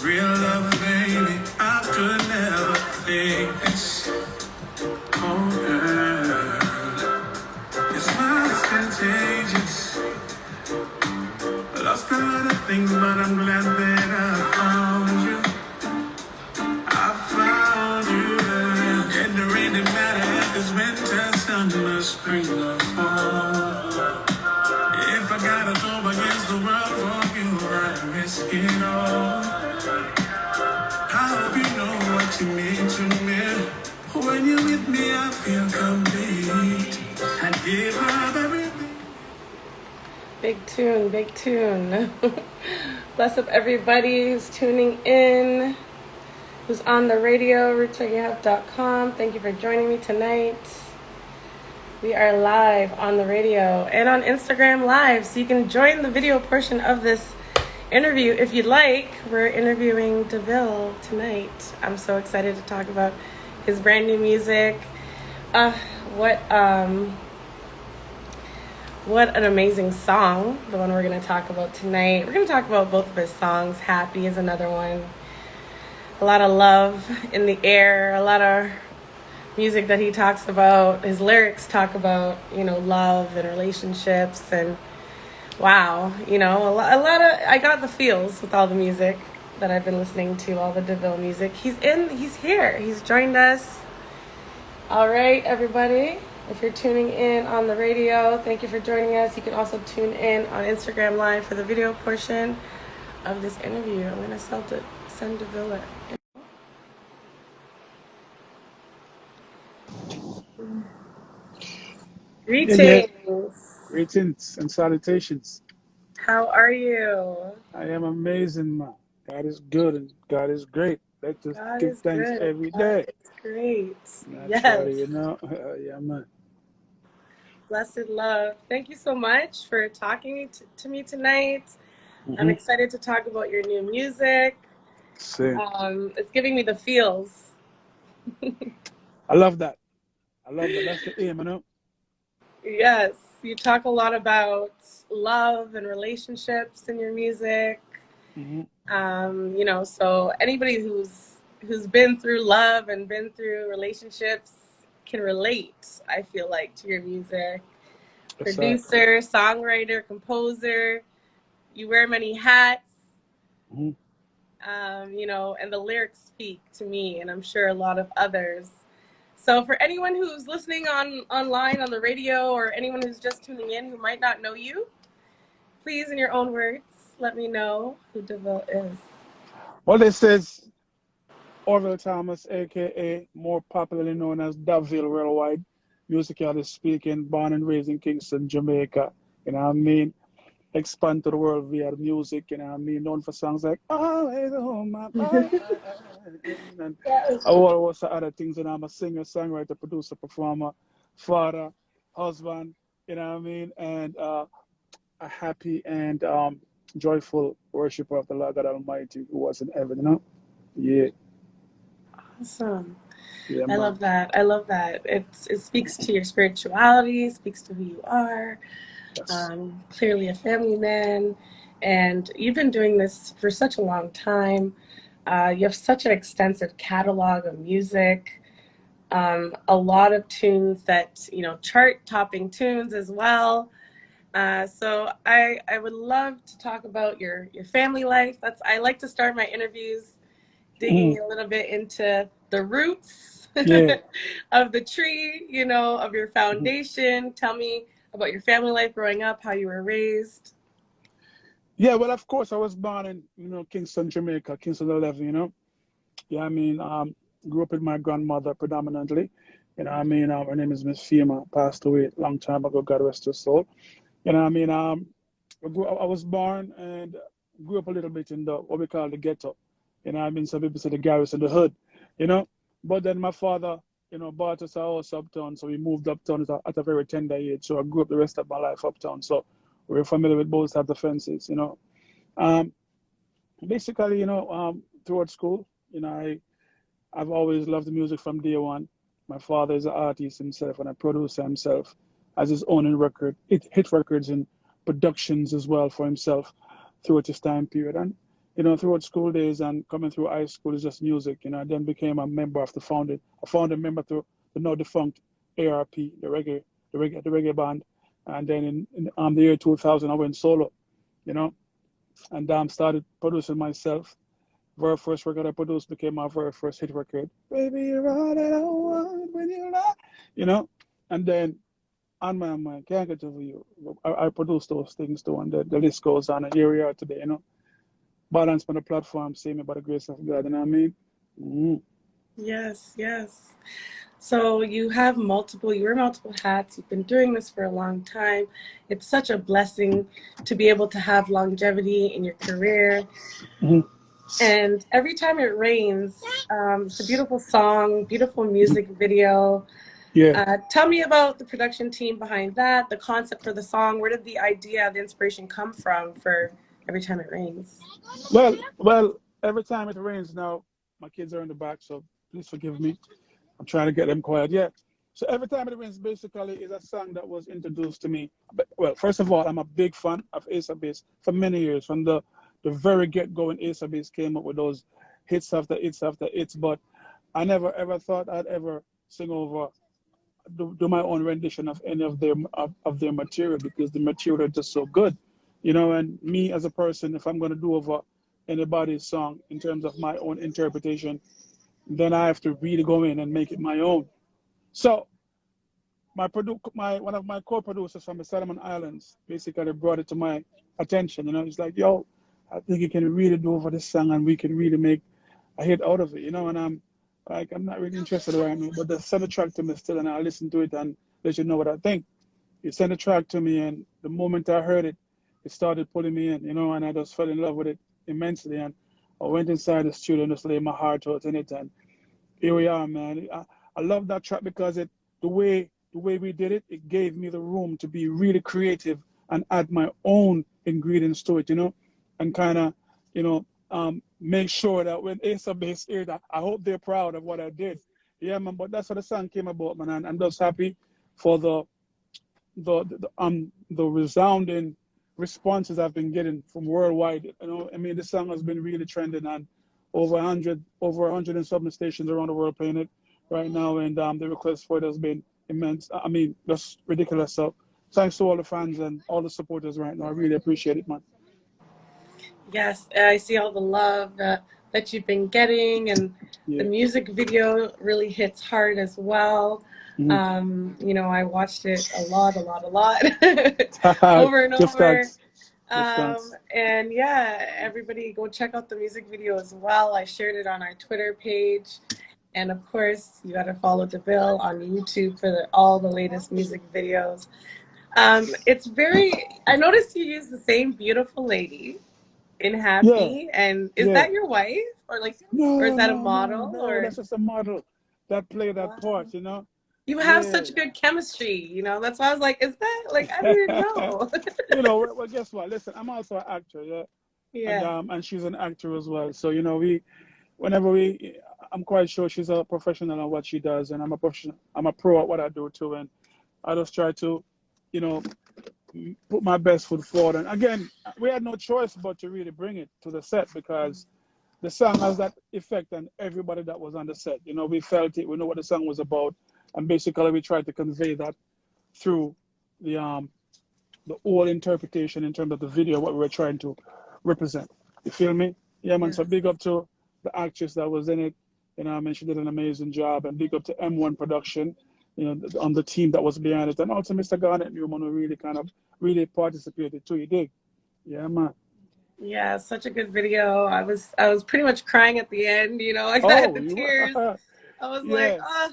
Real love, baby, I could never fake this. Oh, girl, your smile is contagious. Lost a lot of things, but I'm glad that I found you. I found you. It don't really matter if it's winter, summer, spring, or fall. If I gotta go against the world for you, I risk it all. I hope you know what you mean to me. When you're with me, I feel complete. I give up everything. Big tune, big tune. Bless up everybody who's tuning in, who's on the radio, rootsreggaehub.com. Thank you for joining me tonight. We are live on the radio and on Instagram Live, so you can join the video portion of this interview if you'd like. We're interviewing DeVille tonight. I'm so excited to talk about his brand new music. What an amazing song, the one we're going to talk about tonight. We're going to talk about both of his songs. Happy is another one. A lot of love in the air, a lot of music that he talks about. His lyrics talk about, love and relationships, and wow, a lot of, I got the feels with all the music that I've been listening to, all the DeVille music. He's here, he's joined us. All right, everybody, if you're tuning in on the radio, thank you for joining us. You can also tune in on Instagram Live for the video portion of this interview. I'm going to send DeVille it. Greetings. Yeah. Greetings and salutations. How are you? I am amazing, man. God is good and God is great. Let's just give thanks every day. It's great. Naturally, yes. Yeah, man. Blessed love. Thank you so much for talking to me tonight. Mm-hmm. I'm excited to talk about your new music. Same. It's giving me the feels. I love that. That's the aim, Yes, you talk a lot about love and relationships in your music. Mm-hmm. So anybody who's been through love and been through relationships can relate, I feel like, to your music. That's producer, right. Songwriter, composer, you wear many hats. Mm-hmm. And the lyrics speak to me, and I'm sure a lot of others. So for anyone who's listening online on the radio, or anyone who's just tuning in who might not know you, please, in your own words, let me know who DeVille is. Well, this is Orville Thomas, a.k.a. more popularly known as DeVille worldwide, musically speaking, born and raised in Kingston, Jamaica. Expand to the world via music, known for songs like Always on My Mind. And all other things, I'm a singer, songwriter, producer, performer, father, husband, and a happy and joyful worshiper of the Lord God Almighty who was in heaven, Yeah. Awesome. Yeah, I love that. It speaks to your spirituality, speaks to who you are. Yes. Clearly a family man, and you've been doing this for such a long time. You have such an extensive catalog of music, a lot of tunes that, chart-topping tunes as well. So I would love to talk about your family life. I like to start my interviews digging a little bit into the roots of the tree, of your foundation. Tell me about your family life growing up, how you were raised. Yeah, well, of course, I was born in, Kingston, Jamaica, Kingston 11, grew up with my grandmother predominantly. Her name is Miss Fema, passed away a long time ago, God rest her soul. I was born and grew up a little bit in what we call the ghetto. Some people say the garrison, the hood, But then my father, bought us a house uptown, so we moved uptown at a very tender age. So I grew up the rest of my life uptown. So we're familiar with both sides of the fences, Basically, throughout school, I've always loved the music from day one. My father is an artist himself and a producer himself, has his own hit records and productions as well for himself throughout his time period. And you know, throughout school days and coming through high school is just music. You know, I then became a member of a founding member through the now defunct ARP, the reggae band. And then in the year 2000, I went solo, you know, and started producing myself. Very first record I produced became my very first hit record. Baby, you're all that I want when you lie, you know. And then on my mind, can't get over you. I produced those things too, and the list goes on. And here we are today, you know. Balance on the platform, see me by the grace of God, you know what I mean? Mm-hmm. Yes, yes. So you wear multiple hats. You've been doing this for a long time. It's such a blessing to be able to have longevity in your career. Mm-hmm. And Every Time It Rains, it's a beautiful song, beautiful music video. Yeah. Tell me about the production team behind that, the concept for the song. Where did the idea, the inspiration come from for Every Time It Rains? Well, every time it rains now, my kids are in the back, so please forgive me. I'm trying to get them quiet. Yeah. So every time it rains basically is a song that was introduced to me. But, well, first of all, I'm a big fan of Ace of Base for many years. From the very get-go when Ace of Base came up with those hits after hits after hits. But I never ever thought I'd ever sing over, do my own rendition of any of their material because the material is just so good, you know. And me as a person, if I'm going to do over anybody's song in terms of my own interpretation, then I have to really go in and make it my own. So my one of my co-producers from the Solomon Islands basically brought it to my attention. You know, he's like, "Yo, I think you can really do over this song, and we can really make a hit out of it." You know, and I'm like, I'm not really interested right now, but they send the track to me still, and I'll listen to it and let you know what I think. He sent the track to me, and the moment I heard it, it started pulling me in. You know, and I just fell in love with it immensely. And I went inside the studio and just laid my heart out in it, and here we are, man. I love that track because the way we did it, it gave me the room to be really creative and add my own ingredients to it, you know, and kind of, you know, make sure that when Ace of Base hear that, I hope they're proud of what I did. Yeah, man. But that's what the song came about, man. And I'm just happy for the resounding responses I've been getting from worldwide. You know, I mean, the song has been really trending and over 100 and something stations around the world playing it right now, and the request for it has been immense. I mean, just ridiculous. So thanks to all the fans and all the supporters right now. I really appreciate it, man. Yes, I see all the love that you've been getting, and the Yeah. music video really hits hard as well. Mm-hmm. You know, I watched it a lot, over and Give over. thanks. Give thanks. And yeah, everybody go check out the music video as well. I shared it on our Twitter page. And of course, you got to follow DeVille on YouTube for all the latest music videos. I noticed you use the same beautiful lady in Yeah. Happy. And is Yeah. that your wife? Or is No, that a no, no, model? no. Or That's just a model that played that wow. part, you know? You have Yeah. such good chemistry, you know? That's why I was like, is that, like, I didn't know. You know, well, guess what? Listen, I'm also an actor, yeah, Yeah. and she's an actor as well. So you know, whenever I'm quite sure she's a professional at what she does, and I'm a professional. I'm a pro at what I do too, and I just try to, you know, put my best foot forward. And again, we had no choice but to really bring it to the set because the song has that effect on everybody that was on the set. You know, we felt it. We know what the song was about, and basically we tried to convey that through the the whole interpretation in terms of the video, what we were trying to represent. You feel me? Yeah, man. So Yes. big up to the actress that was in it. You know, I mean, she did an amazing job, and big up to M1 Production. You know, on the team that was behind it, and also Mr. Garnett Newman, who really really participated too. He did. Yeah, man. Yeah, such a good video. I was pretty much crying at the end, you know. I had Oh, the you tears. were. I was like, Yeah,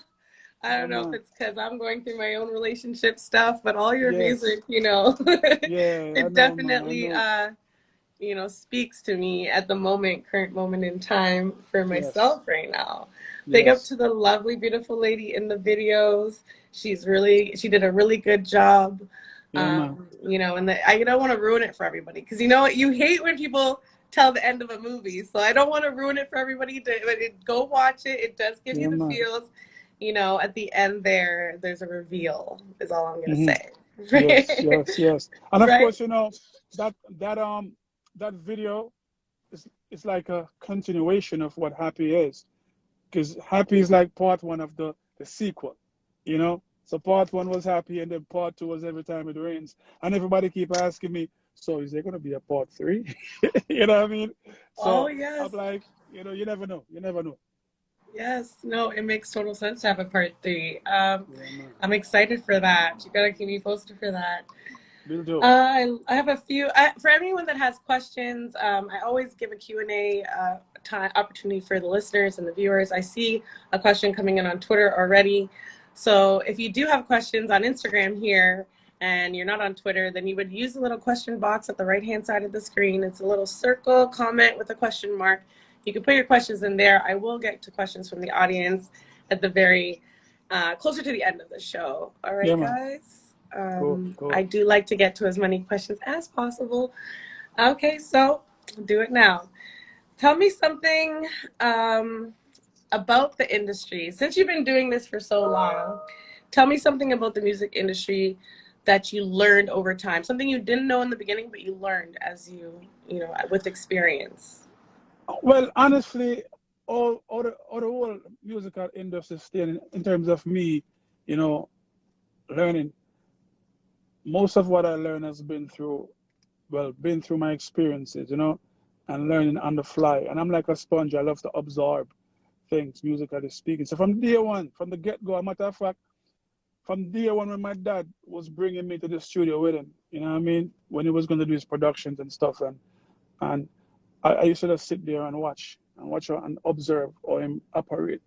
I yeah, don't know if man. it's because I'm going through my own relationship stuff, but all your Yes. music, you know, Yeah, I it know, man. I definitely, know. you know, speaks to me at the current moment in time for Yes. myself right now. Big up Yes. to the lovely, beautiful lady in the videos. She did a really good job. Yeah, man. You know, and I don't want to ruin it for everybody because you know what, you hate when people tell the end of a movie, so I don't want to ruin it for everybody. Go watch it. It does give you Yeah, the man. feels. You know, at the end there's a reveal. Is all I'm gonna Hmm. say. Yes, yes, yes. And of Right? course, you know, that that um that video it's like a continuation of what Happy is, because Happy is like part one of the sequel, you know. So part one was Happy, and then part two was Every Time It Rains, and everybody keep asking me, so is there gonna be a part three? You know what I mean? Oh, So I'm yes. like, you know, you never know, you never know. Yes. No, it makes total sense to have a part three. Yeah, man, I'm excited for that. You gotta keep me posted for that. will do. I have a few for anyone that has questions. I always give a Q&A time opportunity for the listeners and the viewers. I see a question coming in on Twitter already. So if you do have questions on Instagram here and you're not on Twitter, then you would use the little question box at the right-hand side of the screen. It's a little circle comment with a question mark. You can put your questions in there. I will get to questions from the audience at the very closer to the end of the show. All Yeah, right, man, guys. cool, I cool. do like to get to as many questions as possible. Okay, so I'll do it now. Tell me something about the industry. Since you've been doing this for so long, tell me something about the music industry that you learned over time. Something you didn't know in the beginning, but you learned as you know, with experience. Well, honestly, all the whole musical industry still in terms of me, you know, learning. Most of what I learned has been through, well, been through my experiences, you know, and learning on the fly. And I'm like a sponge. I love to absorb things, musically speaking. So from day one, from the get go, a matter of fact, from day one when my dad was bringing me to the studio with him, you know what I mean, when he was going to do his productions and stuff, and I used to just sit there and watch and observe how him operate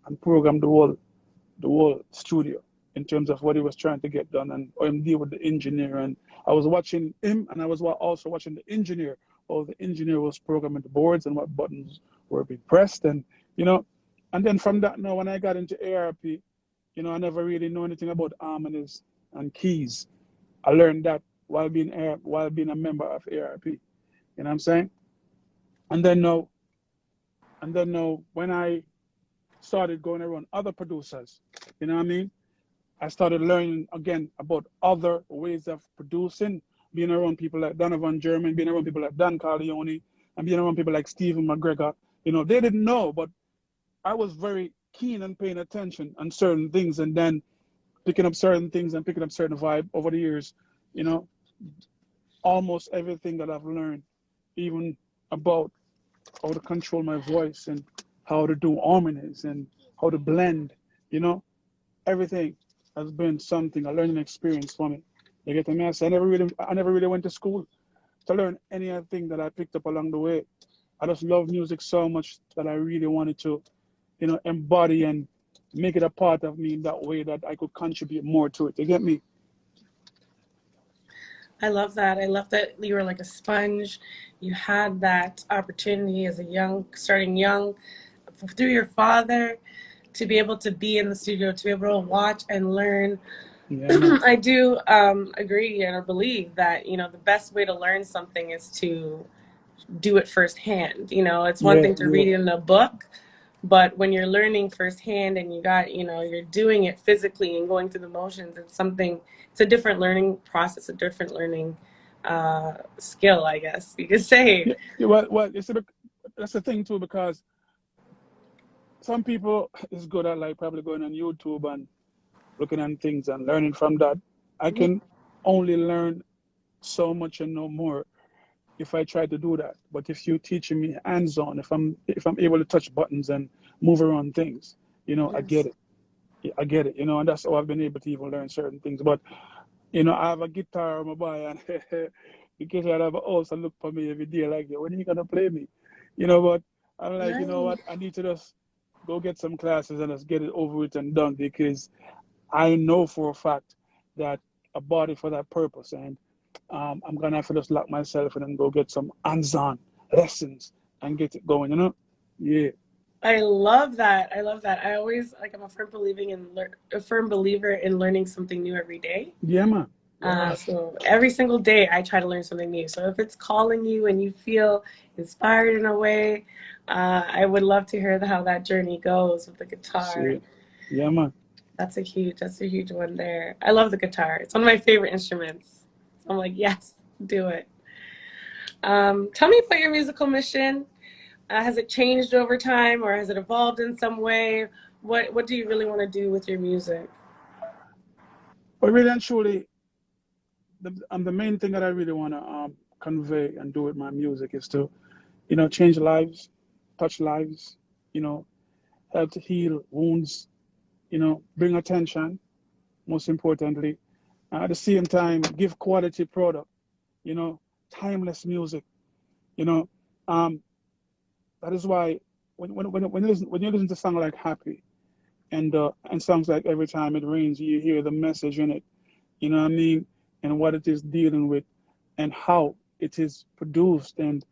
and program the whole studio in terms of what he was trying to get done and how him deal with the engineer. And I was watching him, and I was also watching the engineer, how the engineer was programming the boards and what buttons were being pressed, and you know. And then from that, now when I got into ARP, you know, I never really know anything about harmonies and keys. I learned that while being a member of ARP. You know what I'm saying? And then now, when I started going around other producers, you know what I mean? I started learning again about other ways of producing, being around people like Donovan German, being around people like Dan Carleone, and being around people like Stephen McGregor. You know, they didn't know, but I was very keen on paying attention on certain things, and then picking up certain things and picking up certain vibe over the years. You know, almost everything that I've learned, even about how to control my voice and how to do harmonies and how to blend, you know, everything has been something, a learning experience for me. You get me? So I never really went to school to learn anything that I picked up along the way. I just love music so much that I really wanted to, you know, embody and make it a part of me in that way that I could contribute more to it. You get me? I love that. I love that you were like a sponge. You had that opportunity as a starting young, through your father, to be able to be in the studio, to be able to watch and learn. Yeah, man. I do agree and believe that, you know, the best way to learn something is to do it firsthand. You know, it's one Yeah, thing to yeah, read it in a book, but when you're learning firsthand and you're doing it physically and going through the motions, it's a different learning process, a different learning skill, I guess you could say. yeah. Yeah, well, you see, that's the thing too, because some people is good at like probably going on YouTube and looking at things and learning from that. I can only learn so much and no more if I try to do that. But if you teaching me hands on, if I'm able to touch buttons and move around things, you know, I get Yes. it. Yeah, I get it, you know, and that's how I've been able to even learn certain things. But you know, I have a guitar on my boy, and because I have a house and look for me every day, like, when are you gonna play me? You know, but I'm like, you know Nice. what? I need to just go get some classes and just get it over with and done, because I know for a fact that I bought it for that purpose, and I'm gonna have to just lock myself in and go get some hands-on lessons and get it going. You know? Yeah, I love that. I love that. I always like. I'm a firm believer in learning something new every day. yeah, man. Yeah, man. So every single day, I try to learn something new. So if it's calling you and you feel inspired in a way, I would love to hear how that journey goes with the guitar. Sweet. Yeah, man. That's a huge one there. I love the guitar. It's one of my favorite instruments. So I'm like, yes, do it. Tell me about your musical mission. Has it changed over time, or has it evolved in some way? What do you really want to do with your music? But really and truly, the main thing that I really want to convey and do with my music is to, change lives, touch lives, you know, help to heal wounds, bring attention, most importantly. At the same time, give quality product, you know, timeless music, you know. Um, that is why when you listen to songs like Happy and songs like Every Time It Rains, you hear the message in it, you know what I mean, and what it is dealing with, and how it is produced, and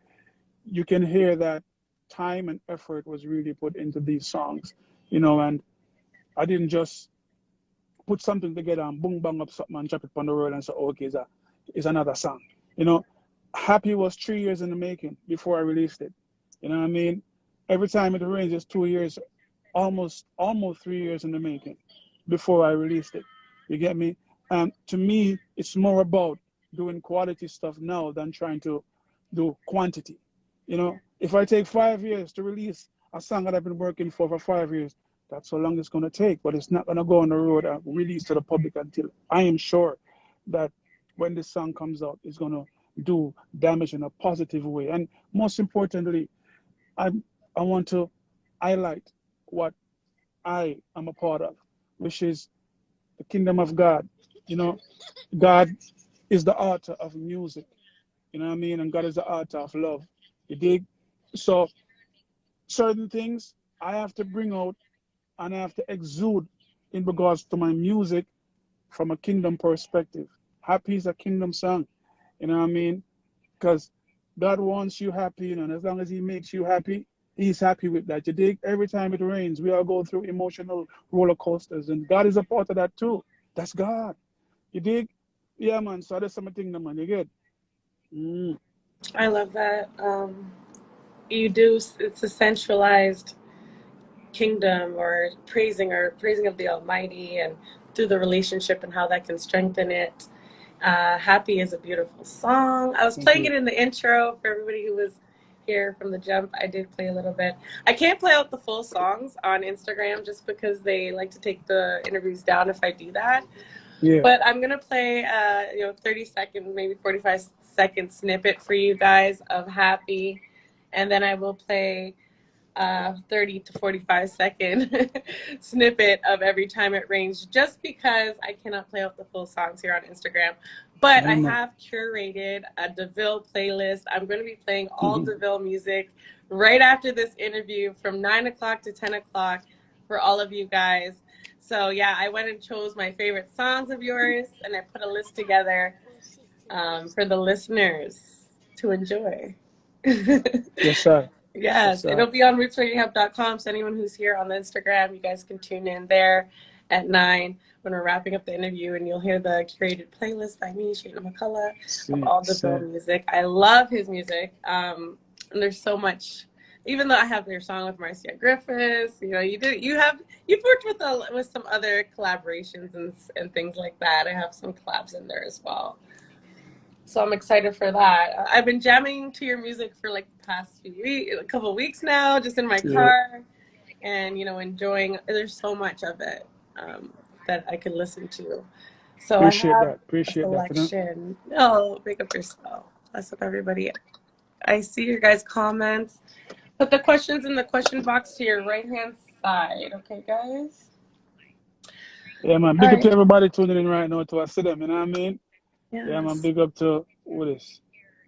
you can hear that time and effort was really put into these songs, and I didn't just put something together and boom bang up something and drop it on the road and say, oh, okay, it's another song. You know, Happy was 3 years in the making before I released it. You know what I mean? Every Time It Rains is 2 years, almost 3 years in the making before I released it. You get me? To me, it's more about doing quality stuff now than trying to do quantity. If I take 5 years to release a song that I've been working for 5 years, that's how long it's going to take. But it's not going to go on the road and release to the public until I am sure that when this song comes out, it's going to do damage in a positive way. And most importantly, I I want to highlight what I am a part of, which is the kingdom of God. You know, God is the author of music. You know what I mean? And God is the author of love. You dig? So certain things I have to bring out and I have to exude in regards to my music from a kingdom perspective. Happy is a kingdom song. You know what I mean? Because God wants you happy, and as long as He makes you happy, He's happy with that. You dig? Every time it rains, we all go through emotional roller coasters, and God is a part of that too. That's God. You dig? Yeah, man. So that's something, man. You get? Mm. I love that. You do. It's a centralized kingdom, or praising of the Almighty, and through the relationship and how that can strengthen it. Happy is a beautiful song. I was Thank playing you. it in the intro for everybody who was here from the jump. I did play a little bit. I can't play out the full songs on Instagram just because they like to take the interviews down if I do that. Yeah. But I'm gonna play 30-second, maybe 45-second snippet for you guys of Happy, and then I will play 30 to 45-second snippet of Every Time It Rains, just because I cannot play out the full songs here on Instagram. But Yeah, I man. have curated a DeVille playlist. I'm going to be playing all DeVille music right after this interview from 9 o'clock to 10 o'clock for all of you guys. So, yeah, I went and chose my favorite songs of yours, and I put a list together for the listeners to enjoy. Yes, sir. Yes, Yes, sir. it'll be on rootsreggaehub.com. So anyone who's here on the Instagram, you guys can tune in there at 9 when we're wrapping up the interview, and you'll hear the curated playlist by me, Shana McCalla, of See, all the Bill see. music. I love his music, and there's so much. Even though I have your song with Marcia Griffiths, you've worked with some other collaborations and things like that. I have some collabs in there as well. So I'm excited for that. I've been jamming to your music for like the past a couple of weeks now, just in my Yeah. car, and enjoying. There's so much of it that I can listen to. So I Appreciate have that. a Appreciate that. selection. Oh, pick up yourself. Bless up, everybody. I see your guys' comments. Put the questions in the question box to your right hand side. Okay, guys. Yeah, man. All Big up right. to everybody tuning in right now to us. See them, you know what I mean? Yeah, man. Yes. Big up to what is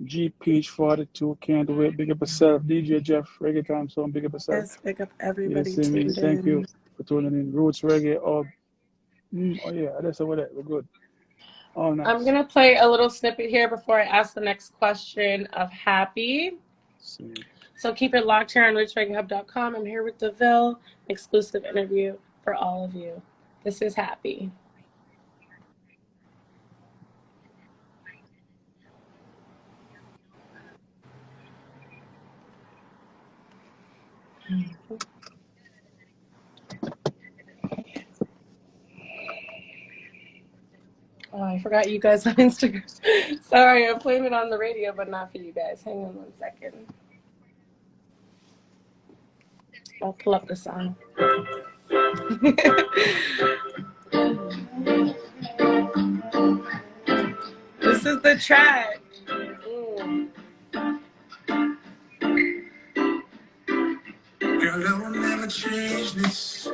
G Peach 42. Can't wait. Big up yourself. DJ Jeff, Reggae Time Zone. Big up yourself. Yes. Pick up You everybody see me? tuned Thank you in. for tuning in. Roots Reggae. Oh yeah, that's over there. We're good. All I'm nice. going to play a little snippet here before I ask the next question of Happy. See. So keep it locked here on rootsreggaehub.com. I'm here with DeVille, exclusive interview for all of you. This is Happy. Oh, I I forgot you guys on Instagram. Sorry, I'm playing it on the radio, but not for you guys. Hang on 1 second. I'll pull up the song. This is the track. Girl, I will never change this.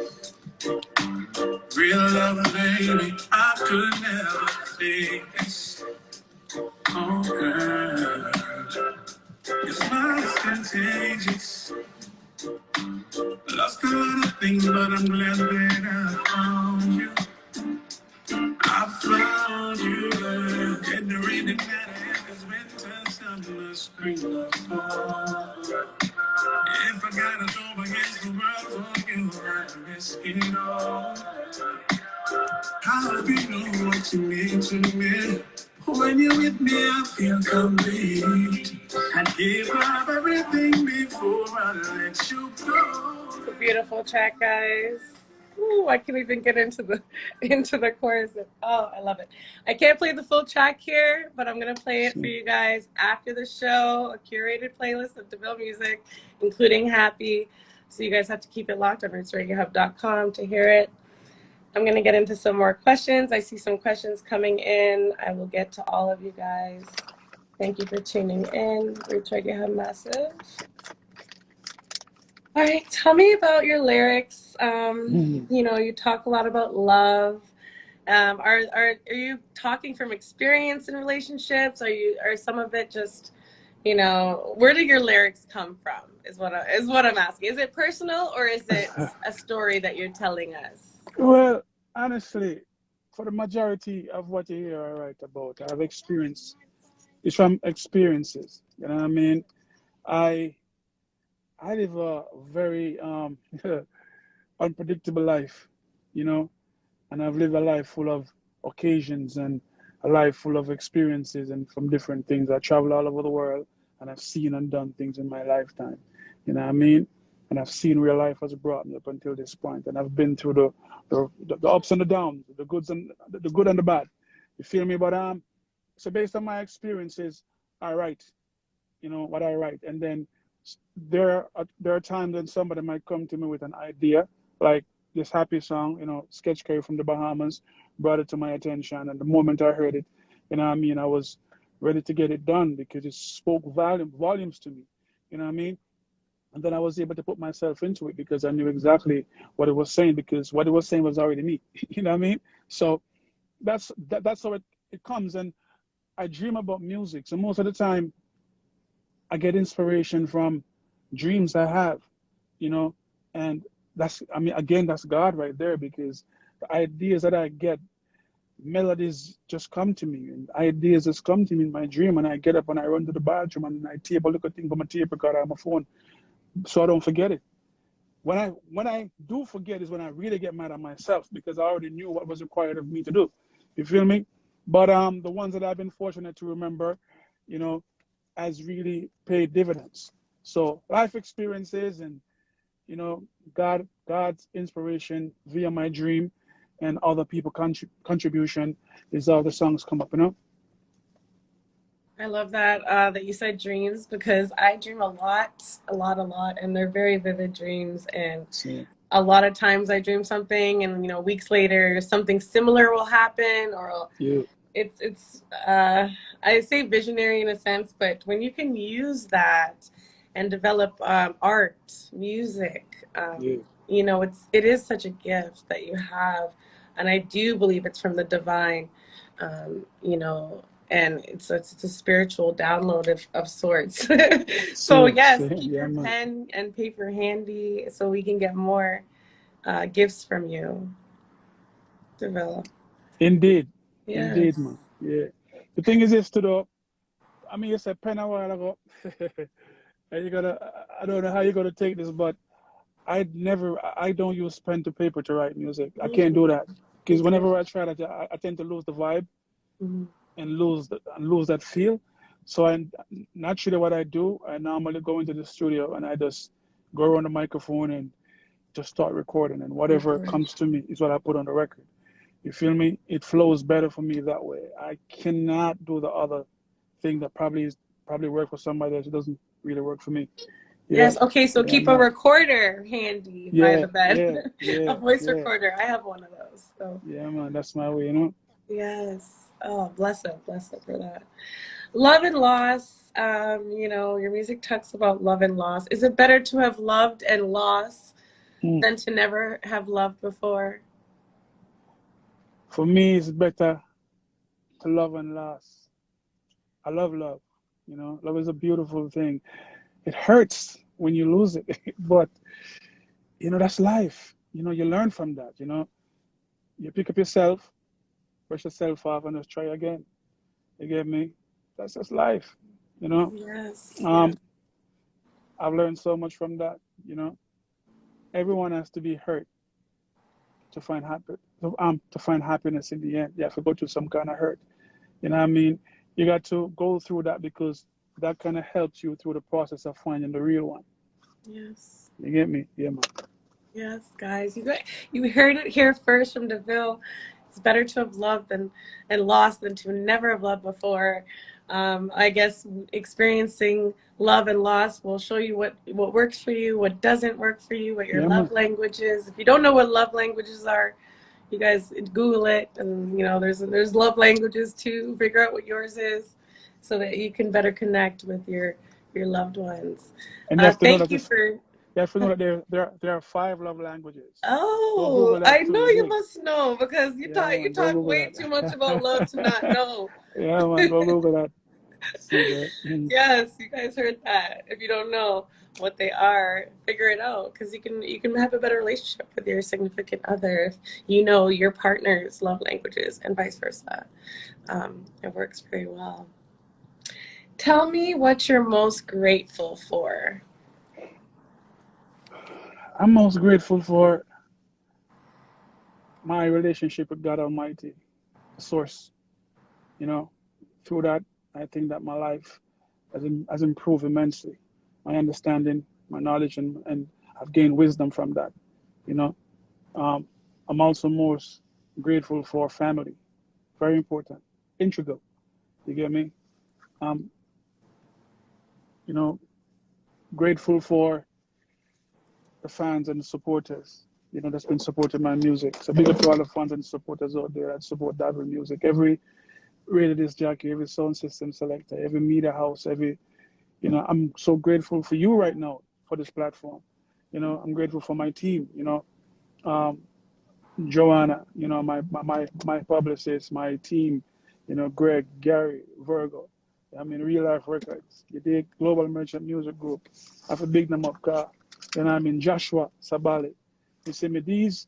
Real love, baby, I could never fake this. Oh, girl, your smile is contagious. Lost a lot of things, but I'm glad that I found you. I found you, girl. It don't really matter if it's winter, summer, spring, or fall. If I gotta go against the world for you, I'd risk it all. I hope you know what you mean to me. When you're with me, I feel complete. I'd give up everything before I let you go. It's a beautiful track, guys. Ooh, I can't even get into the chorus. Oh, I love it. I can't play the full track here, but I'm gonna play it for you guys after the show. A curated playlist of DeVille music, including Happy. So you guys have to keep it locked on rootsreggaehub.com to hear it. I'm going to get into some more questions. I see some questions coming in. I will get to all of you guys. Thank you for tuning in. Roots Reggae Hub Massive. All right, tell me about your lyrics. You know, you talk a lot about love. Are you talking from experience in relationships? Are some of it just, you know, where do your lyrics come from? Is what I'm asking. Is it personal or is it a story that you're telling us? Well, honestly, for the majority of what you hear I write about, I have experience. It's from experiences. You know what I mean? I live a very unpredictable life, you know, and I've lived a life full of occasions and a life full of experiences and from different things. I travel all over the world and I've seen and done things in my lifetime. You know what I mean? And I've seen where life has brought me up until this point, and I've been through the ups and the downs, the goods and the good and the bad. You feel me? But so based on my experiences, I write, you know, what I write, and then there are times when somebody might come to me with an idea, like this Happy song, you know, Sketch Carry from the Bahamas, brought it to my attention, and the moment I heard it, you know what I mean, I was ready to get it done because it spoke volumes to me, you know what I mean. And then I was able to put myself into it because I knew exactly what it was saying, because what it was saying was already me. You know what I mean? So that's how it comes. And I dream about music. So most of the time I get inspiration from dreams I have, you know, and that's God right there, because the ideas that I get, melodies just come to me, and ideas just come to me in my dream, and I get up and I run to the bathroom and I tape a little thing from my tape recorder on my phone, so I don't forget it. When I do forget is when I really get mad at myself, because I already knew what was required of me to do. You feel me? But the ones that I've been fortunate to remember, you know, has really paid dividends. So life experiences and, you know, God's inspiration via my dream and other people contribution is how the songs come up, you know. I love that that you said dreams, because I dream a lot, and they're very vivid dreams. And a lot of times I dream something, and you know, weeks later something similar will happen, or it's I say visionary in a sense, but when you can use that and develop art, music, you know, it is such a gift that you have, and I do believe it's from the divine, you know. And it's a spiritual download of sorts. So yes, keep your pen and paper handy so we can get more gifts from you. Develop. Indeed. Yes. Indeed, man. Yeah. The thing is this, though. I mean, you said pen a while ago. And I don't know how you're gonna take this, but I don't use pen to paper to write music. I can't do that, because whenever I try that, I tend to lose the vibe. And lose that feel. So I naturally, what I do, I normally go into the studio and I just go around the microphone and just start recording, and whatever comes to me is what I put on the record. You feel me? It flows better for me that way. I cannot do the other thing that probably work for somebody else. It doesn't really work for me. Yeah, Yes. Okay. So yeah, keep a man. recorder handy by Yeah, the bed, yeah, a yeah, voice yeah, recorder. I have one of those. So yeah, man. That's my way, you know. yes. Oh, bless it for that. Love and loss. You know, your music talks about love and loss. Is it better to have loved and lost Mm. than to never have loved before? For me, it's better to love and last. I love love. You know, love is a beautiful thing. It hurts when you lose it, but you know that's life. You know, you learn from that. You know, you pick up yourself, brush yourself off, and just try again. You get me? That's just life. You know, Yes. Yes. um, I've learned so much from that. You know, everyone has to be hurt to find happy. To find happiness in the end, you have to go through some kind of hurt. You know what I mean? You got to go through that because that kind of helps you through the process of finding the real one. Yes. You get me? Yeah, man. Yes, guys. You heard it here first from DeVille. It's better to have loved and lost than to never have loved before. I guess experiencing love and loss will show you what works for you, what doesn't work for you, what your Yeah, love man. language is. If you don't know what love languages are, you guys Google it, and you know there's love languages too. Figure out what yours is, so that you can better connect with your loved ones. And you have to know Thank that you for. there are five love languages. Go Oh, Google that I too. know You you dig? must know because Yeah, you man. Go talk Google way too much about love to not that. know. Yeah, man. Go Google that. See that? Mhm. Yes, you guys heard that. If you don't know what they are, figure it out because you can have a better relationship with your significant other if you know your partner's love languages and vice versa. It works very well. Tell me what you're most grateful for. I'm most grateful for my relationship with God Almighty, the Source. You know, through that, I think that my life has improved immensely. My understanding, my knowledge, and I've gained wisdom from that. You know, um, I'm also most grateful for family. Very important, integral. You get me? Um, you know, grateful for the fans and the supporters. You know, that's been supporting my music. So big up to all the fans and supporters out there that support that music. Every radio disc jockey, every sound system selector, every media house, every I'm so grateful for you right now for this platform. You know, I'm grateful for my team. Um, Joanna. My publicist, my team. Greg, Gary, Virgo. I mean, Real Life Records. You did Global Merchant Music Group. I have a big name up car. Joshua Sabali. You see me, these,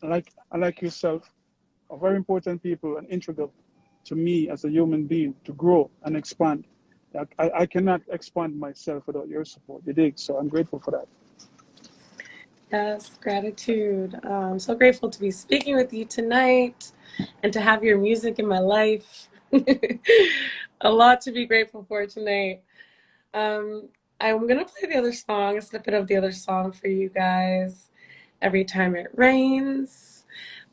like yourself, are very important people and integral to me as a human being to grow and expand. I cannot expand myself without your support. You dig? So I'm grateful for that. Yes, gratitude. So grateful to be speaking with you tonight and to have your music in my life. A lot to be grateful for tonight. Um, I'm going to play the other song, a snippet of the other song for you guys. Every Time It Rains.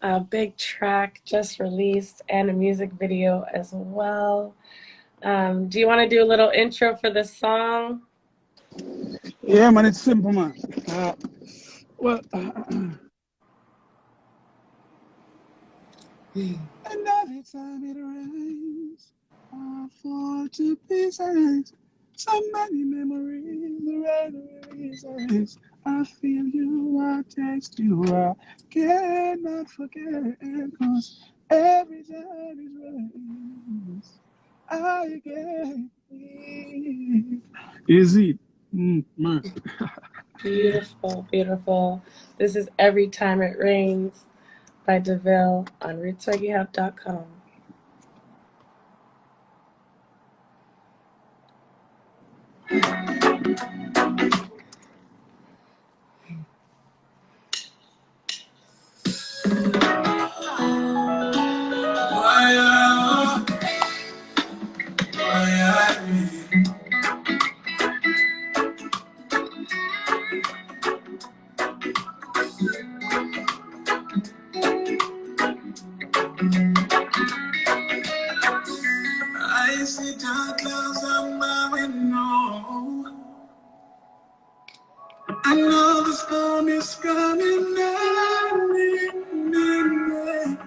A big track just released and a music video as well. Do you want to do a little intro for this song? Yeah, man, it's simple, man. Well, and every time it rains, I fall to pieces. So many memories, the reasons. I feel you, I text you, I cannot forget. Cause every time it rains, I get weak. Is it? Man. Beautiful, beautiful. This is Every Time It Rains by DeVille on rootsreggaehub.com. know the storm is coming down midnight,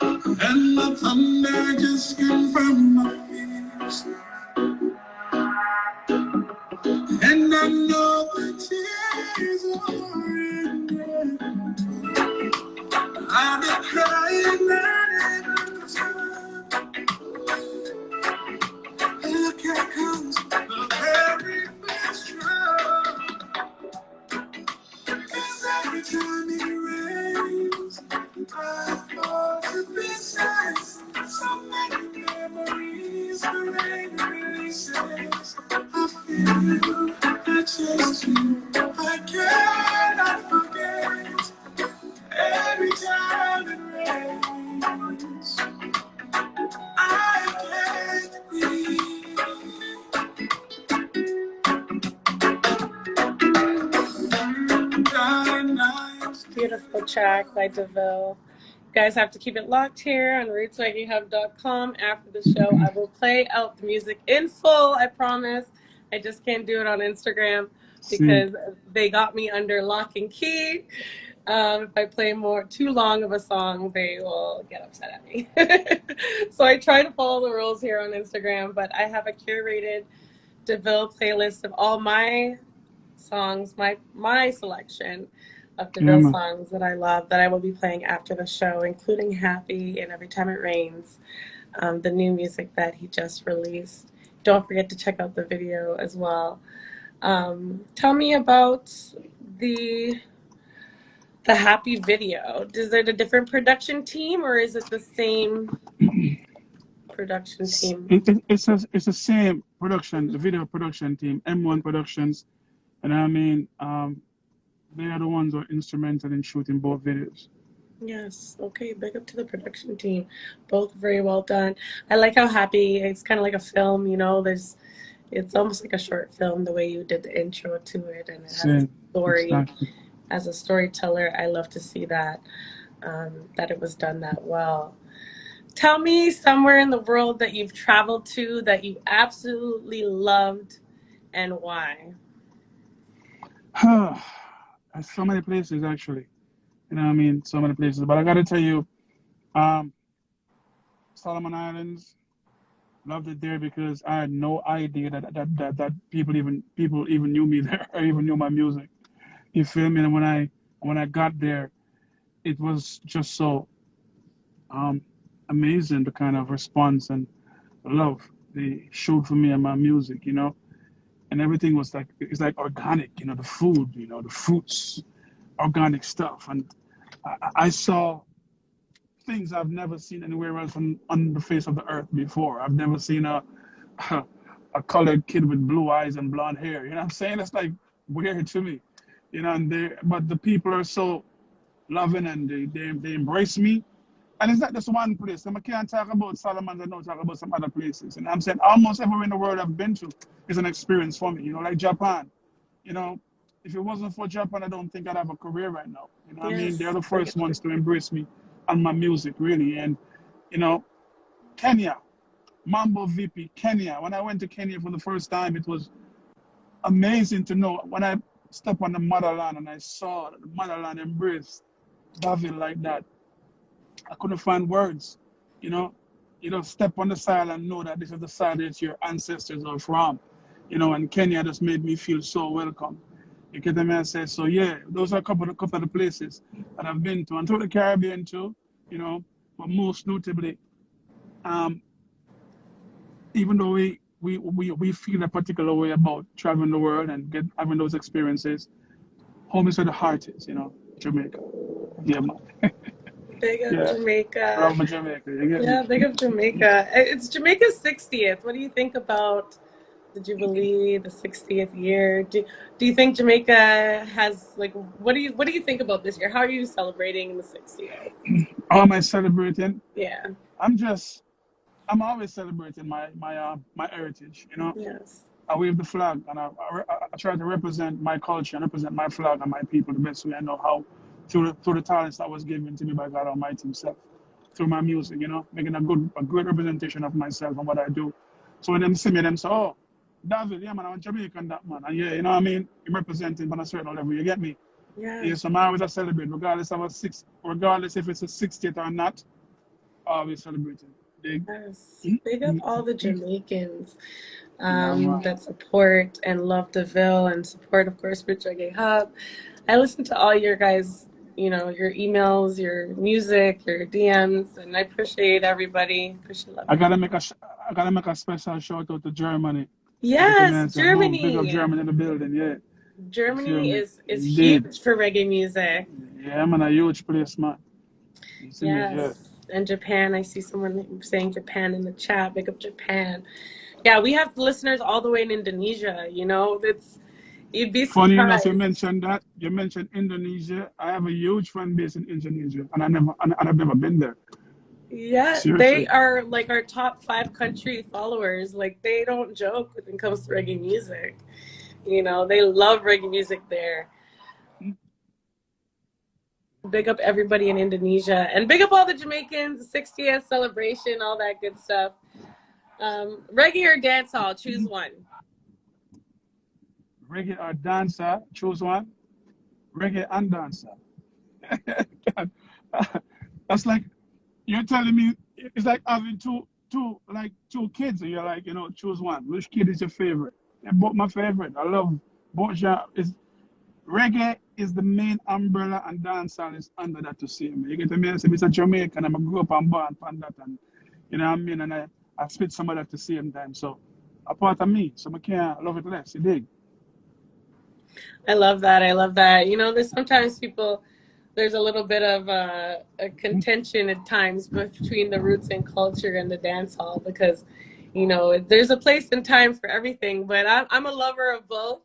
and the thunder just came from my fears. And I know the tears are in there. I've been crying every time. Look, here comes the very first trouble. 'Cause every time it rains, I fall to pieces. So many memories the rain releases. I feel I chase you. I cannot forget. Every time it rains, I can't breathe. Beautiful track by DeVille. You guys have to keep it locked here on rootsreggaehub.com. After the show, I will play out the music in full, I promise. I just can't do it on Instagram because they got me under lock and key. If I play too long of a song, they will get upset at me. So I try to follow the rules here on Instagram, but I have a curated DeVille playlist of all my songs, my selection of DeVille songs that I love, that I will be playing after the show, including Happy and Every Time It Rains, the new music that he just released. Don't forget to check out the video as well. Tell me about the Happy video. Is it a different production team or is it the same production team? It's the same production, the video production team, M1 Productions. And I mean, they are the ones who are instrumental in shooting both videos. Yes. Okay. Big up to the production team. Both very well done. I like how Happy, it's kind of like a film, you know, it's almost like a short film, the way you did the intro to it, and it has a story. Exactly. As a storyteller, I love to see that, that it was done that well. Tell me somewhere in the world that you've traveled to that you absolutely loved and why. There's so many places, actually. You know what I mean? So many places. But I got to tell you, Solomon Islands, loved it there because I had no idea that people even knew me there or even knew my music. You feel me? And when I got there, it was just so amazing, the kind of response and love they showed for me and my music, you know. And everything was like, it's like organic, you know, the food, you know, the fruits, organic stuff. And I saw things I've never seen anywhere else on the face of the earth before. I've never seen a colored kid with blue eyes and blonde hair. You know what I'm saying? It's like weird to me, you know. But the people are so loving and they embrace me. And it's not just one place. I can't talk about Solomon and not talk about some other places. And I'm saying almost everywhere in the world I've been to is an experience for me. You know, like Japan. You know, if it wasn't for Japan, I don't think I'd have a career right now. You know what I mean? They're the first ones to embrace me and my music, really. And, you know, Kenya, Mambo VP, Kenya. When I went to Kenya for the first time, it was amazing to know when I stepped on the motherland and I saw the motherland embrace David like that. I couldn't find words, you know. You know, step on the soil and know that this is the side that your ancestors are from, you know. And Kenya just made me feel so welcome. You get me? I said, so yeah, those are a couple of the places that I've been to, and to the Caribbean too, you know. But most notably, even though we feel a particular way about traveling the world and having those experiences, home is where the heart is, you know, Jamaica. Yeah, man. Big up Jamaica. From Jamaica. Yeah, big up Jamaica. It's Jamaica's 60th. What do you think about the Jubilee, the 60th year? Do you think Jamaica has, like, what do you think about this year? How are you celebrating the 60th? How am I celebrating? Yeah. I'm always celebrating my heritage, you know. Yes. I wave the flag and I try to represent my culture and represent my flag and my people the best way I know how, through the talents that was given to me by God Almighty Himself, through my music, you know, making a great representation of myself and what I do. So when them see me, them say, oh, David, yeah, man, I'm Jamaican, that man. And yeah, you know what I mean? I'm representing on a certain level, you get me? Yeah, Yes. so I always celebrate, regardless if it's a 60th or not, always celebrating. Dig? Yes. Big up all the Jamaicans Yeah, man. that support and love DeVille and support, of course, Rich Reggae Hub. I listen to all your guys, your emails, your music, your DMs, and I appreciate everybody. Appreciate love I gotta everybody. make a, I gotta make a special shout out to Germany. You get the Yes, man say, boom, big up Germany. Germany in the building, yeah. You feel Germany me? is Indeed. huge for reggae music. Yeah, I'm in a huge place, man. You see me, yeah. Yes. And Japan, I see someone saying Japan in the chat. Big up Japan. Yeah, we have listeners all the way in Indonesia. You'd be Funny enough, you surprised. mentioned that. You mentioned Indonesia. I have a huge fan base in Indonesia, and I've never been there. Yeah, they Seriously. are like our top 5 country followers. Like they don't joke when it comes to reggae music. They love reggae music there. Big up everybody in Indonesia and big up all the Jamaicans, 60th celebration, all that good stuff. Reggae or dancehall, choose one. Reggae or dancer, choose one. Reggae and dancer. That's like you're telling me it's like having two kids, and you're like, choose one. Which kid is your favorite? They're both my favorite. I love both genres. Reggae is the main umbrella, and dancehall is under that to see me. You get me? So it's a Jamaican, I grew up and born on that, and you know what I mean. And I spit some of that at the same time. So a part of me, so I can't love it less. You dig? I love that. I love that. There's sometimes there's a little bit of a contention at times between the roots and culture and the dance hall because, there's a place and time for everything. But I'm a lover of both.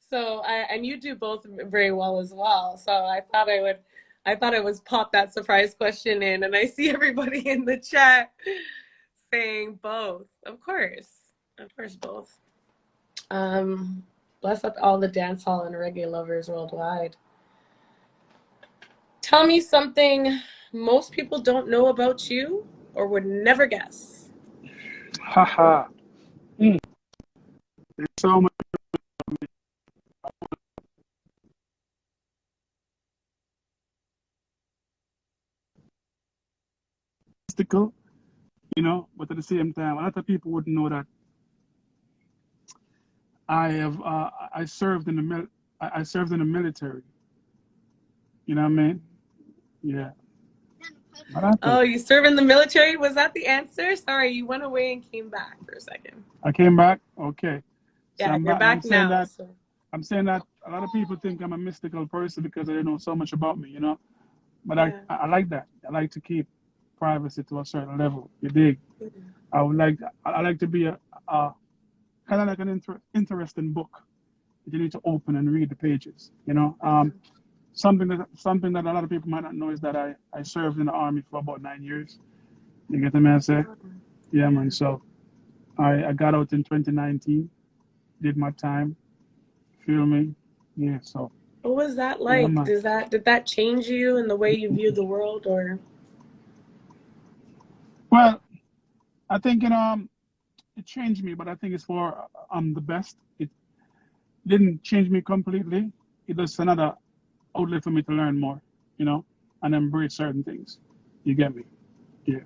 So and you do both very well as well. So I thought I was pop that surprise question in, and I see everybody in the chat saying both. Of course, both. Bless up all the dancehall and reggae lovers worldwide. Tell me something most people don't know about you or would never guess. Haha. There's so much. Mystical, but at the same time, a lot of people wouldn't know that I served in the military. You know what I mean? Yeah. Oh, you serve in the military? Was that the answer? Sorry, you went away and came back for a second. I came back. Okay. So Yeah, I'm you're back. I'm back saying now. that I'm saying that a lot of people think I'm a mystical person because they know so much about me, But Yeah. I like that. I like to keep privacy to a certain level. You dig? I like to be a kind of like an interesting book that you need to open and read the pages. Something that a lot of people might not know is that I served in the army for about 9 years. You get the man say? Yeah, man. So I got out in 2019, did my time. Feel me? Yeah. So What was that yeah, like? man. Did that change you in the way you view the world, or? Well, I think it changed me, but I think it's for the best. It didn't change me completely. It was another outlet for me to learn more, and embrace certain things. You get me? Yeah.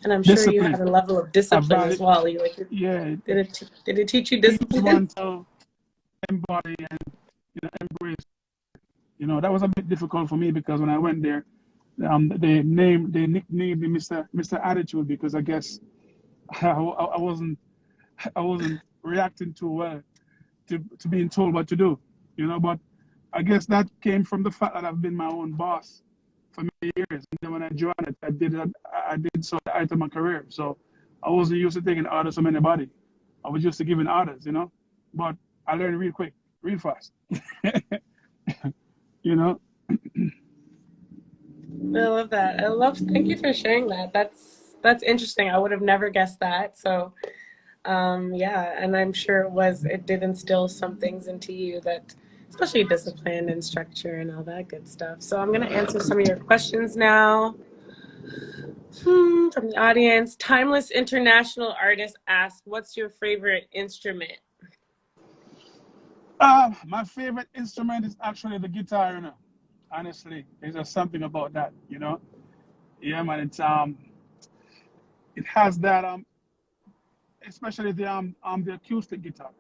And I'm sure you had Discipline. a level of discipline as well. Yeah. Did it teach you Each discipline? one to embody and embrace. That was a bit difficult for me because when I went there, they nicknamed me Mr. Attitude because I guess I wasn't reacting too well to being told what to do, But I guess that came from the fact that I've been my own boss for many years. And then when I joined it, I did so at my career. So I wasn't used to taking orders from anybody. I was used to giving orders, But I learned real quick, real fast. I love that. Thank you for sharing that. That's interesting. I would have never guessed that. So, yeah, and I'm sure it did instill some things into you that, especially discipline and structure and all that good stuff. So I'm going to answer some of your questions now. From the audience, Timeless International Artist asks, what's your favorite instrument? My favorite instrument is actually the guitar, you know. Honestly, there's just something about that, you know. Yeah, man. It has that especially the acoustic guitar.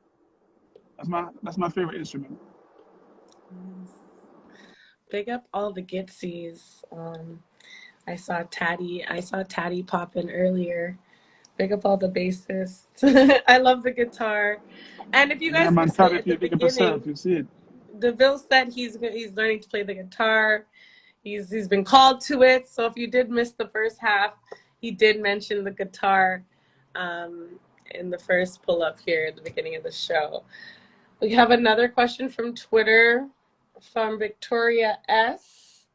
That's my favorite instrument. Big up all the Gitsies. I saw Tatty pop in earlier. Big up all the bassists. I love the guitar. And if you Yeah, guys man. missed it Tab, at if the you pick up yourself, beginning, you see it. DeVille said he's learning to play the guitar. He's been called to it. So if you did miss the first half, he did mention the guitar in the first pull up here at the beginning of the show. We have another question from Twitter from Victoria S.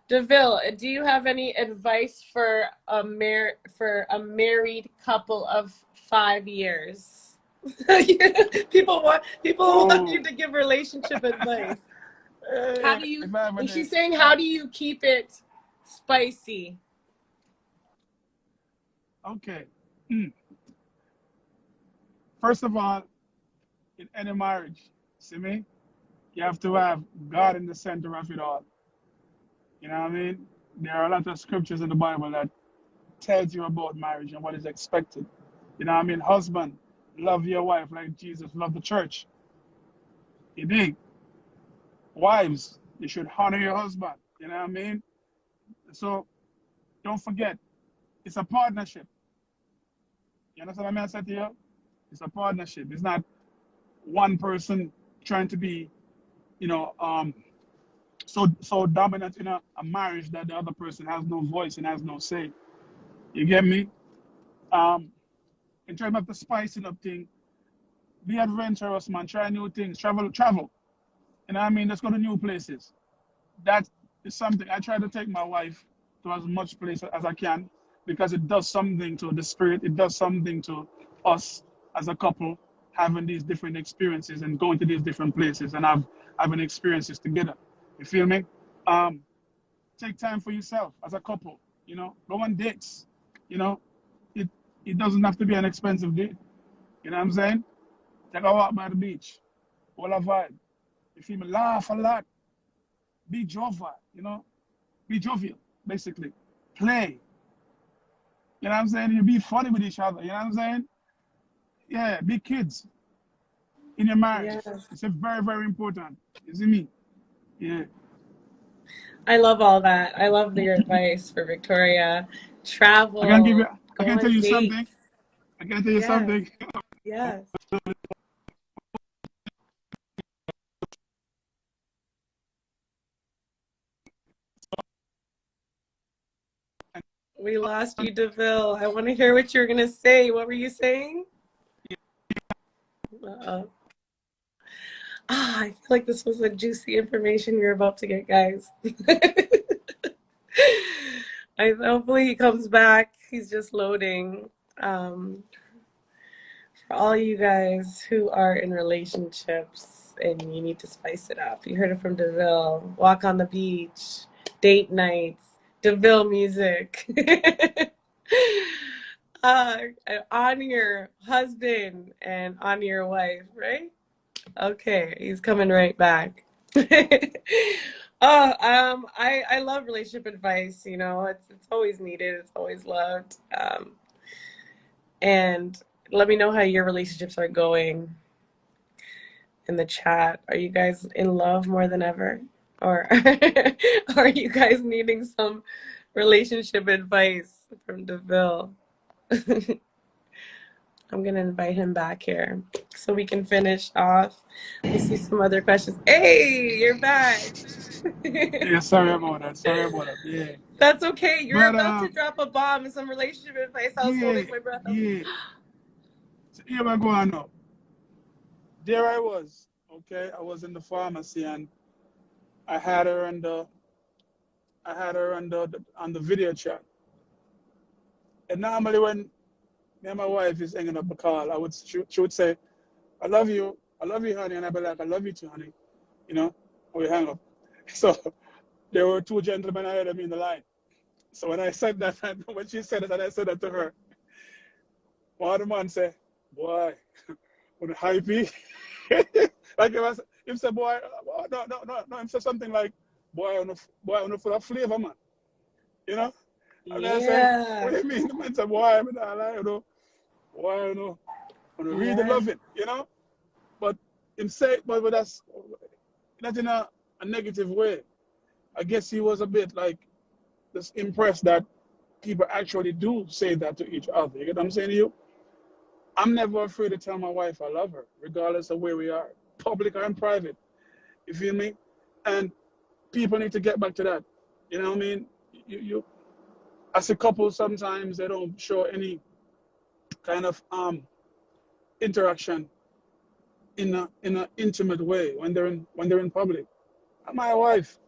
DeVille, do you have any advice for a married couple of 5 years? people want you Oh, to give relationship advice. How do you? if I ever And she's did. saying, how do you keep it spicy? Okay. Mm. First of all, in any marriage, see me, you have to have God in the center of it all. You know what I mean? There are a lot of scriptures in the Bible that tells you about marriage and what is expected. You know what I mean? Husband, love your wife like Jesus loved the church. You dig? Wives, you should honor your husband. You know what I mean? So don't forget, it's a partnership. You understand what I mean? I said to you? It's a partnership. It's not one person trying to be, you know, so dominant in a marriage that the other person has no voice and has no say. You get me? Um, in terms of the spicing up thing, be adventurous, man. Try new things. Travel. You know what I mean? Let's go to new places. That is something I try to take my wife to as much place as I can because it does something to the spirit. It does something to us as a couple having these different experiences and going to these different places and having experiences together. You feel me? Um, Take time for yourself as a couple. You know, go on dates. You know, it it doesn't have to be an expensive date. You know what I'm saying? Take a walk by the beach. All a vibe. You feel me? Laugh a lot. Be jovial. You know, be jovial, basically. Play. You know what I'm saying? You be funny with each other. You know what I'm saying? Yeah, be kids in your marriage. Yes. It's a very, very important. You see me? Yeah. I love all that. I love your advice for Victoria. I can give you. Travel, I go can tell on you dates. something. I can tell you Yes, something. yes. We lost you, DeVille. I want to hear what you're going to say. What were you saying? Uh-oh. I feel like this was a juicy information you're about to get, guys. Hopefully he comes back. He's just loading. Um, for all you guys who are in relationships and you need to spice it up, you heard it from DeVille. Walk on the beach, date nights, DeVille music. uh, on your husband and on your wife, right? Okay, he's coming right back. I love relationship advice. You know, it's always needed. It's always loved. And let me know how your relationships are going in the chat. Are you guys in love more than ever, or are you guys needing some relationship advice from DeVille? I'm gonna invite him back here so we can finish off. We see some other questions. Hey, you're back. Yeah. Sorry about that. Sorry about that. Yeah. That's okay. You're But about to drop a bomb and some relationship advice. I was yeah, holding my breath. I was like, yeah. So here we go on now. There I was. Okay, I was in the pharmacy and I had her on the on the video chat. And normally when me and my wife is hanging up a call, she would say, I love you, honey," and I'd be like, "I love you too, honey," you know, and we hang up. So there were two gentlemen ahead of me in the line. So when I said that, when she said it, and I said that to her, one of the man said, boy, when hypey. Like if said, boy, no, him said something like, boy, on the full of flavor, man. You know? And I said, what Yeah. do you mean? The man said, boy, I mean, I like, boy, on the read the Yeah. loving, But him say, but that's not in a negative way. I guess he was a bit like just impressed that people actually do say that to each other. You get what I'm saying to you? I'm never afraid to tell my wife I love her, regardless of where we are, public or in private. You feel me? And people need to get back to that. You know what I mean? You as a couple, sometimes they don't show any kind of interaction in a intimate way when they're in public. And my wife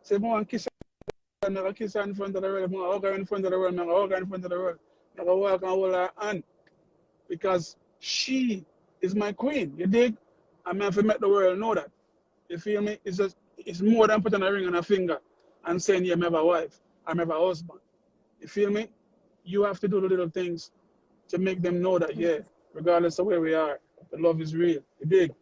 say, "Mo and kiss her, kiss her in front of the world, mo hug her in front of the world, mo hug her in front of the world, I walk and hold her hand because she is my queen. You dig? I mean, if I make the world know that. You feel me? It's more than putting a ring on a finger and saying, yeah, I'm a wife, I'm a husband. You feel me? You have to do the little things to make them know that, yeah, regardless of where we are, the love is real. You dig?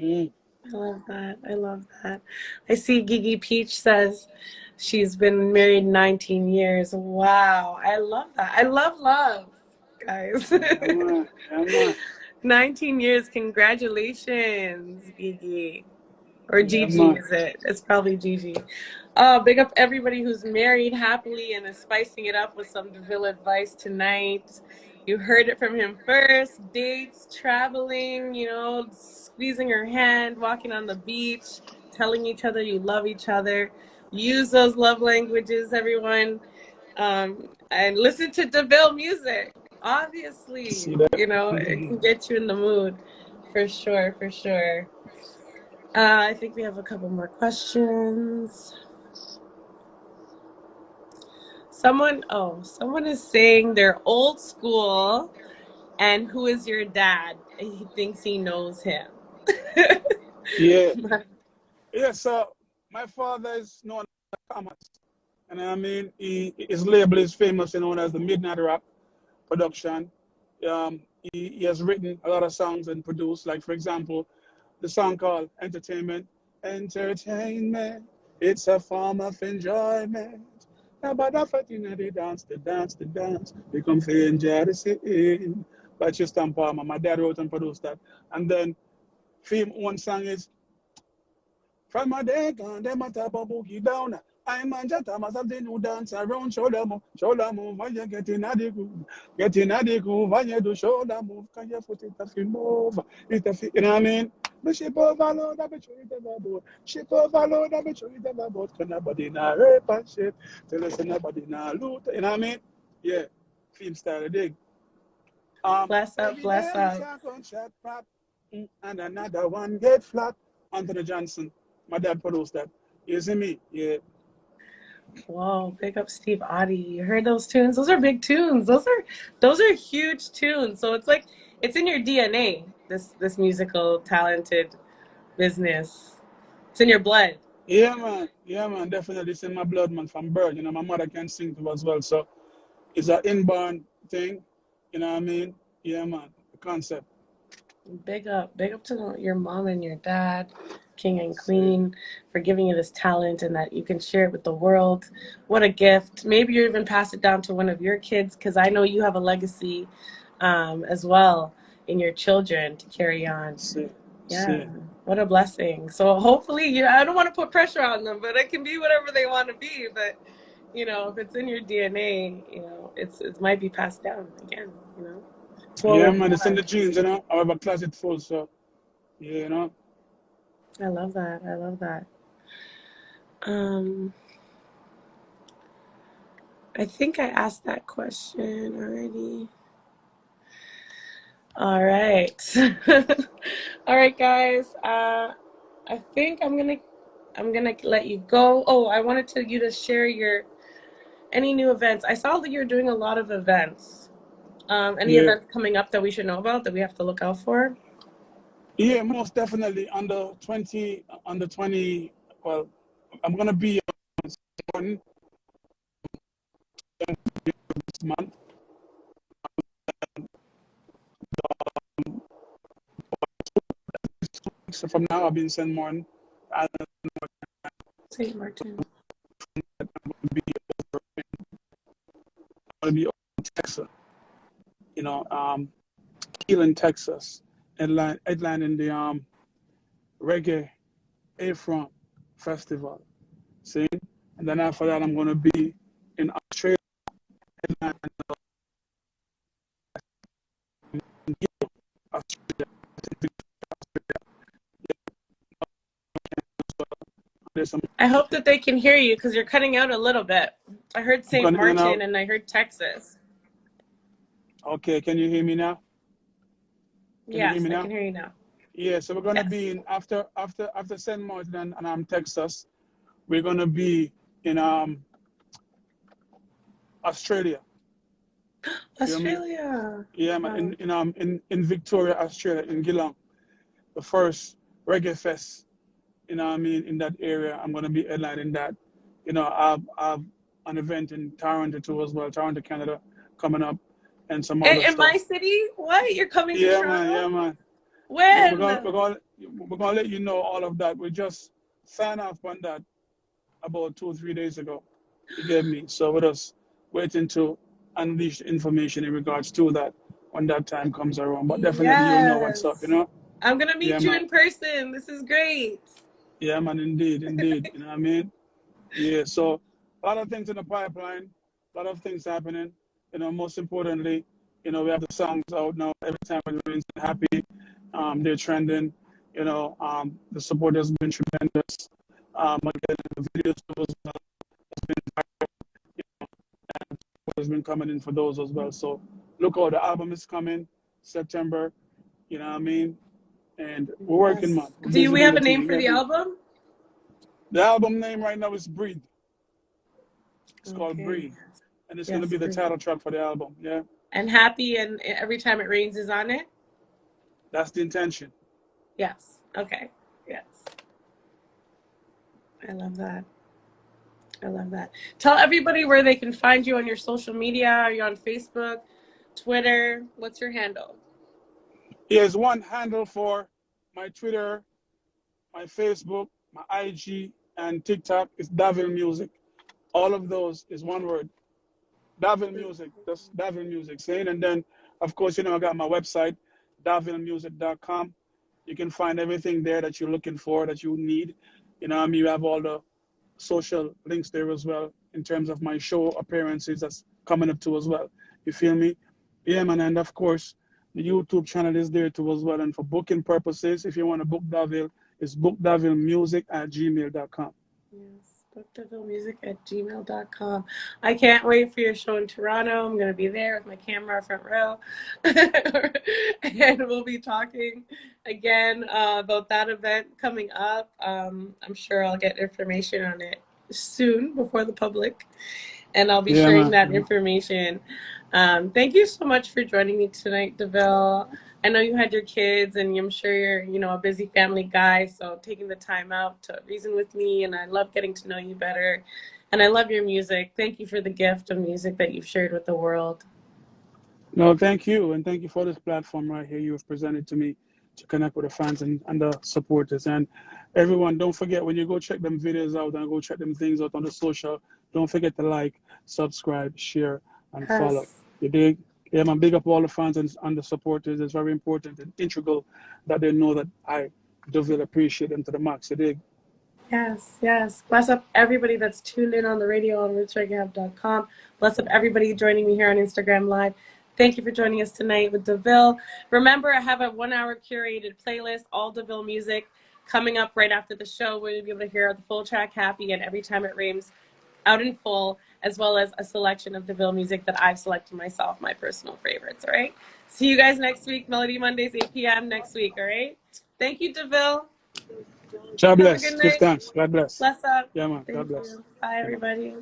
Mm. I love that. I love that. I see Gigi Peach says she's been married 19 years. Wow. I love that. I love love, guys. Yeah, man. Yeah, man. 19 years. Congratulations, Gigi. Or Yeah, Gigi, man. is it? It's probably Gigi. Big up everybody who's married happily and is spicing it up with some DeVille advice tonight. You heard it from him first. Dates, traveling, squeezing her hand, walking on the beach, telling each other you love each other. Use those love languages, everyone. And listen to DeVille music. Obviously, See that? it can get you in the mood. For sure, for sure. I think we have a couple more questions. Someone is saying they're old school and who is your dad? He thinks he knows him. Yeah. Yeah, so my father is known as Thomas. And I mean, his label is famous, known as the Midnight Rock Production. He has written a lot of songs and produced, like, for example, the song called Entertainment. Entertainment, it's a form of enjoyment. Nobody fighting the dance, the dance, the dance. We come to enjoy the scene. By Tristan Palmer. My dad wrote and produced that. And then, one song is from my day gone, them a tap a boogie down. I'm on Jata, must have the new dance around shoulder move, when you get in the groove, when you do shoulder move, can you put it a feel move? It a feel, you know what I mean? But ship overload, I bet you it ever boat. Ship overload, I bet you it ever boat. Can nobody not rape and shit? Tell us nobody not loot, you know what I mean? Yeah, film style, dig. Bless up, Every bless day we up. shot one shot pop, and another one get flat. Anthony Johnson, my dad produced that. You see me? Yeah. Whoa, big up Steve Audie. You heard those tunes? Those are big tunes. Those are huge tunes. So it's like it's in your DNA, this musical talented business. It's in your blood. Yeah, man. Yeah, man. Definitely. It's in my blood, man, from birth. My mother can sing too as well. So it's an inborn thing. You know what I mean? Yeah, man. The concept. Big up to your mom and your dad, king and See. queen, for giving you this talent and that you can share it with the world. What a gift. Maybe you even pass it down to one of your kids because I know you have a legacy as well in your children to carry on. See. Yeah, See. what a blessing. So hopefully, I don't want to put pressure on them, but it can be whatever they want to be. But, if it's in your DNA, it might be passed down again. Yeah, Forward man. It's in the blood. genes, I have a closet full, so, yeah. I love that. I love that. Um, I think I asked that question already. All right. All right, guys. I think I'm gonna let you go. Oh, I wanted you to share any new events. I saw that you're doing a lot of events. Any Yeah. events coming up that we should know about that we have to look out for? Yeah, most definitely. On the 20, well, I'm going to be on this month. So from now, I've been sent more. St. Martin. I'm going to be over in Texas, Keelan, Texas, headlining the Reggae Afron Festival. See? And then after that, I'm going to be in Australia, headlining Australia. I hope that they can hear you because you're cutting out a little bit. I heard St. Martin and I heard Texas. Okay, can you hear me now? Yes, I can hear you now. Yeah, so we're going to be in after St. Martin and Texas. We're going to be in Australia. Australia. Yeah, wow. in Victoria, Australia, in Geelong, the first reggae fest. In that area. I'm going to be headlining that. I've an event in Toronto too as well, Toronto, Canada, coming up, and some other stuff. In my city? What? You're coming to Toronto? Yeah, man. When? We're gonna let you know all of that. We just signed off on that about 2 or 3 days ago. You get me? So we're just waiting to unleash information in regards to that when that time comes around. But definitely you'll know what's up, I'm gonna meet you in person. This is great. Yeah, man, indeed. You know what I mean? Yeah, so a lot of things in the pipeline, a lot of things happening. Most importantly, we have the songs out now. Every time it rains, happy. They're trending. The support has been tremendous. Again, the videos has been viral, and has been coming in for those as well. So look out, the album is coming September. You know what I mean? And we're working, man. Do we have a name for the album? The album name right now is Breathe. It's called Breathe. And it's going to be the title track for the album, yeah? And Happy and Every Time It Rains is on it? That's the intention. Yes. Okay. Yes. I love that. I love that. Tell everybody where they can find you on your social media. Are you on Facebook, Twitter? What's your handle? Here's one handle for my Twitter, my Facebook, my IG, and TikTok is Davil Music. All of those is one word. Davil Music. That's Davil Music. Saying, and then, of course, I got my website, davilmusic.com. You can find everything there that you're looking for, that you need. You have all the social links there as well in terms of my show appearances that's coming up too as well. You feel me? Yeah, man. And of course, the YouTube channel is there too as well. And for booking purposes, if you want to book Davil, it's bookdavilmusic@gmail.com. Yes, bookdavilmusic@gmail.com. I can't wait for your show in Toronto. I'm going to be there with my camera front row. And we'll be talking again about that event coming up. I'm sure I'll get information on it soon before the public. And I'll be sharing that information. Thank you so much for joining me tonight, DeVille. I know you had your kids, and I'm sure you're, a busy family guy. So taking the time out to reason with me, and I love getting to know you better. And I love your music. Thank you for the gift of music that you've shared with the world. No, thank you, and thank you for this platform right here you have presented to me to connect with the fans and the supporters. And everyone, don't forget, when you go check them videos out and go check them things out on the social, don't forget to like, subscribe, share, and follow. You dig? Yeah, man, big up all the fans and the supporters. It's very important and integral that they know that I do really appreciate them to the max. You dig? Yes, yes. Bless up everybody that's tuned in on the radio on rootsreggae.com. Bless up everybody joining me here on Instagram Live. Thank you for joining us tonight with DeVille. Remember, I have a 1-hour curated playlist, all DeVille music, coming up right after the show, where you'll be able to hear the full track Happy and Every Time It Rains out in full, as well as a selection of DeVille music that I've selected myself, my personal favorites, all right? See you guys next week, Melody Mondays, 8 p.m. next week, all right? Thank you, DeVille. God bless. Give thanks. God bless. Bless up. Yeah, man. Thank God bless. you. Bye, everybody.